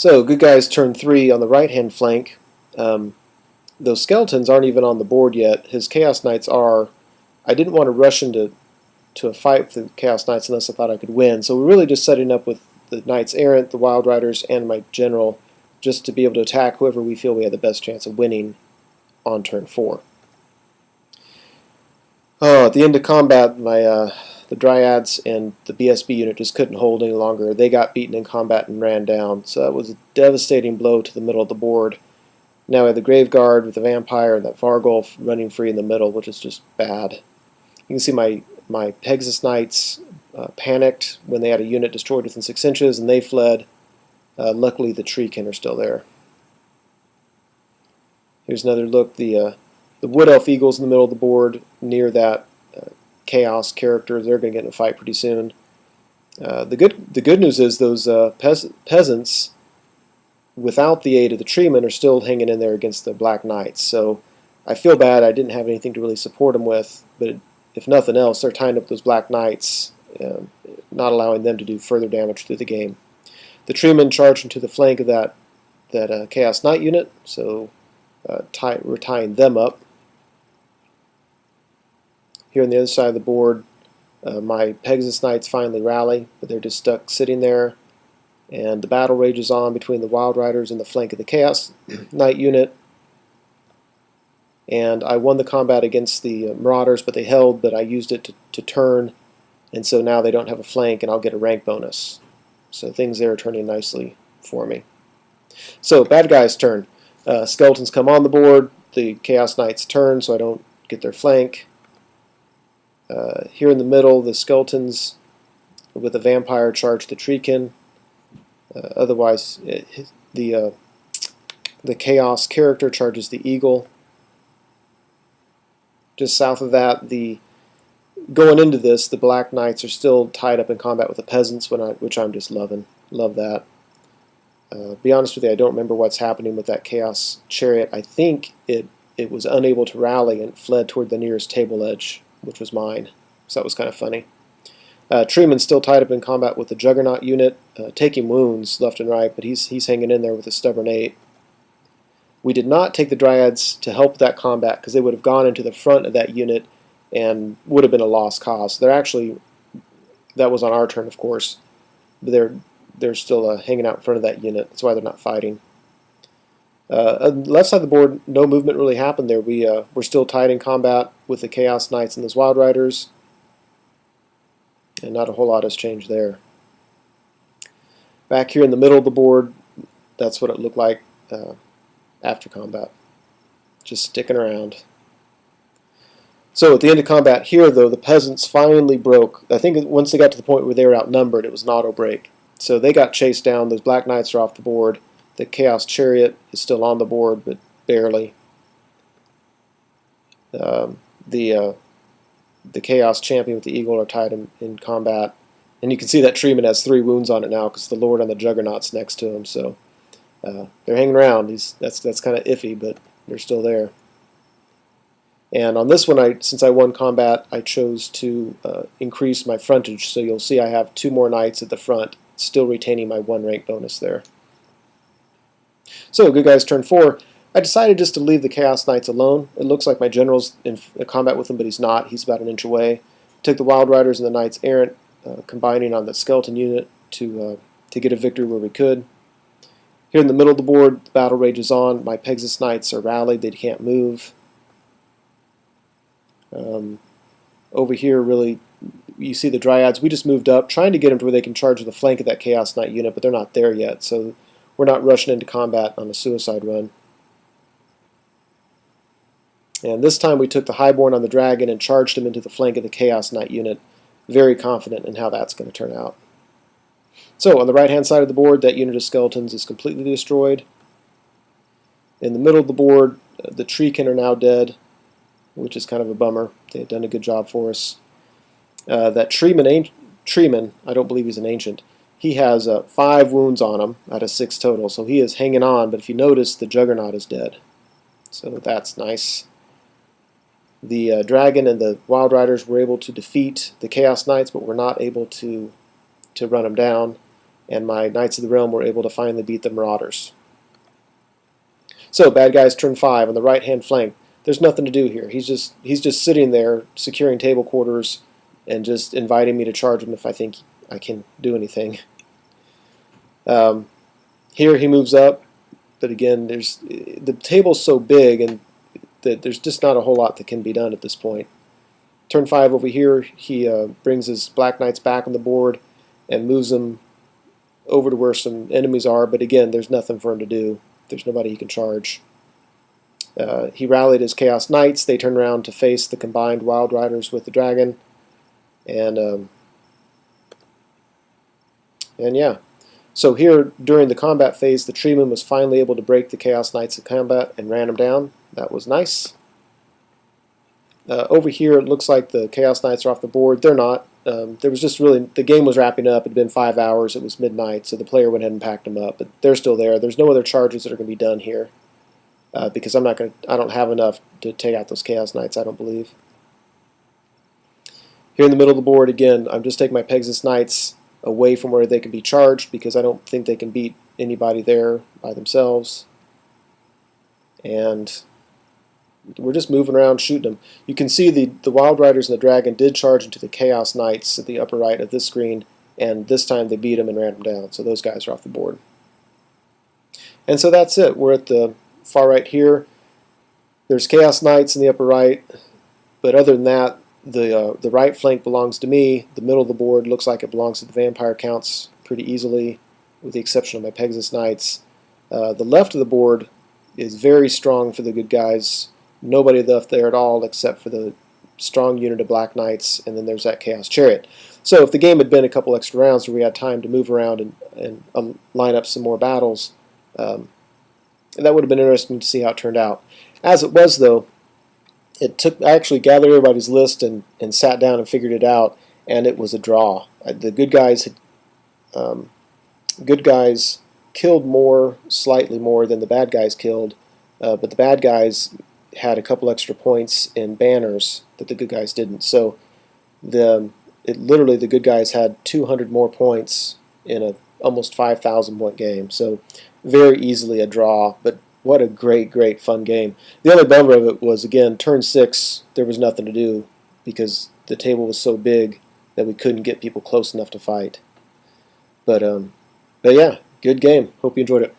So, good guys, turn 3 on the right-hand flank. Those skeletons aren't even on the board yet. His Chaos Knights are. I didn't want to rush into a fight with the Chaos Knights unless I thought I could win. So we're really just setting up with the Knights Errant, the Wild Riders, and my General just to be able to attack whoever we feel we have the best chance of winning on turn 4. Oh, at the end of combat, the Dryads and the BSB unit just couldn't hold any longer. They got beaten in combat and ran down. So that was a devastating blow to the middle of the board. Now we have the Graveguard with the Vampire and that Vargulf running free in the middle, which is just bad. You can see my Pegasus Knights panicked when they had a unit destroyed within 6 inches, and they fled. Luckily, the Treekin are still there. Here's another look. The Wood Elf Eagles in the middle of the board near that Chaos character. They're going to get in a fight pretty soon. The good news is those peasants, without the aid of the Treemen, are still hanging in there against the Black Knights. So I feel bad I didn't have anything to really support them with, but if nothing else, they're tying up those Black Knights, not allowing them to do further damage through the game. The Treemen charged into the flank of that Chaos Knight unit, so we're tying them up. Here on the other side of the board, my Pegasus Knights finally rally, but they're just stuck sitting there. And the battle rages on between the Wild Riders and the flank of the Chaos Knight unit. And I won the combat against the Marauders, but they held, but I used it to turn, and so now they don't have a flank, and I'll get a rank bonus. So things there are turning nicely for me. So, bad guy's turn. Skeletons come on the board, the Chaos Knights turn, so I don't get their flank. Here in the middle, the Skeletons with the Vampire charge the Treekin. Otherwise, the Chaos character charges the Eagle. Just south of that, going into this, the Black Knights are still tied up in combat with the Peasants, which I'm just loving. Love that. Be honest with you, I don't remember what's happening with that Chaos Chariot. I think it was unable to rally and fled toward the nearest table edge, which was mine. So that was kind of funny. Treeman's still tied up in combat with the Juggernaut unit, taking wounds left and right, but he's hanging in there with a stubborn 8. We did not take the Dryads to help that combat because they would have gone into the front of that unit and would have been a lost cause. They're actually, that was on our turn, of course, but they're still hanging out in front of that unit. That's why they're not fighting. On the left side of the board, no movement really happened there. We're still tied in combat with the Chaos Knights and those Wild Riders, and not a whole lot has changed there. Back here in the middle of the board, that's what it looked like after combat. Just sticking around. So at the end of combat here, though, the Peasants finally broke. I think once they got to the point where they were outnumbered, it was an auto break. So they got chased down. Those Black Knights are off the board. The Chaos Chariot is still on the board, but barely. The Chaos Champion with the Eagle are tied in combat. And you can see that Treeman has 3 wounds on it now because the Lord on the Juggernaut's next to him. So they're hanging around. That's kind of iffy, but they're still there. And on this one, since I won combat, I chose to increase my frontage. So you'll see I have 2 more Knights at the front, still retaining my 1 rank bonus there. So, good guys, turn 4. I decided just to leave the Chaos Knights alone. It looks like my General's in combat with him, but he's not. He's about an inch away. Took the Wild Riders and the Knights Errant, combining on the Skeleton unit to get a victory where we could. Here in the middle of the board, the battle rages on. My Pegasus Knights are rallied. They can't move. Over here, really, you see the Dryads. We just moved up, trying to get them to where they can charge the flank of that Chaos Knight unit, but they're not there yet, so we're not rushing into combat on a suicide run. And this time we took the Highborn on the Dragon and charged him into the flank of the Chaos Knight unit. Very confident in how that's going to turn out. So on the right-hand side of the board, that unit of Skeletons is completely destroyed. In the middle of the board, the Treekin are now dead, which is kind of a bummer. They had done a good job for us. That Treeman, I don't believe he's an Ancient, he has 5 wounds on him out of 6 total, so he is hanging on, but if you notice, the Juggernaut is dead. So that's nice. The Dragon and the Wild Riders were able to defeat the Chaos Knights, but were not able to run them down. and my Knights of the Realm were able to finally beat the Marauders. So bad guys turn 5 on the right hand flank. There's nothing to do here. He's just sitting there securing table quarters and just inviting me to charge him if I think I can do anything. Here he moves up, but again, the table's so big and that there's just not a whole lot that can be done at this point. Turn 5 over here, he brings his Black Knights back on the board and moves them over to where some enemies are, but again, there's nothing for him to do. There's nobody he can charge. He rallied his Chaos Knights. They turn around to face the combined Wild Riders with the dragon, and yeah. So here, during the combat phase, the Treeman was finally able to break the Chaos Knights in combat and ran them down. That was nice. Over here, it looks like the Chaos Knights are off the board. They're not. There was just really, the game was wrapping up. It had been 5 hours. It was midnight, so the player went ahead and packed them up. But they're still there. There's no other charges that are going to be done here because I don't have enough to take out those Chaos Knights, I don't believe. Here in the middle of the board, again, I'm just taking my Pegasus Knights away from where they can be charged because I don't think they can beat anybody there by themselves. And we're just moving around shooting them. You can see the Wild Riders and the Dragon did charge into the Chaos Knights at the upper right of this screen, and this time they beat them and ran them down. So those guys are off the board. And so that's it. We're at the far right here. There's Chaos Knights in the upper right, but other than that, the right flank belongs to me. The middle of the board looks like it belongs to the Vampire Counts pretty easily, with the exception of my Pegasus Knights. The left of the board is very strong for the good guys. Nobody left there at all except for the strong unit of Black Knights, and then there's that Chaos Chariot. So if the game had been a couple extra rounds where we had time to move around and line up some more battles, that would have been interesting to see how it turned out. As it was, though, I actually gathered everybody's list and sat down and figured it out, and it was a draw. The good guys killed slightly more than the bad guys killed, but the bad guys had a couple extra points in banners that the good guys didn't. So literally the good guys had 200 more points in a almost 5,000 point game. So very easily a draw, but what a great fun game. The only bummer of it was, again, turn 6 there was nothing to do because the table was so big that we couldn't get people close enough to fight. But yeah, good game. Hope you enjoyed it.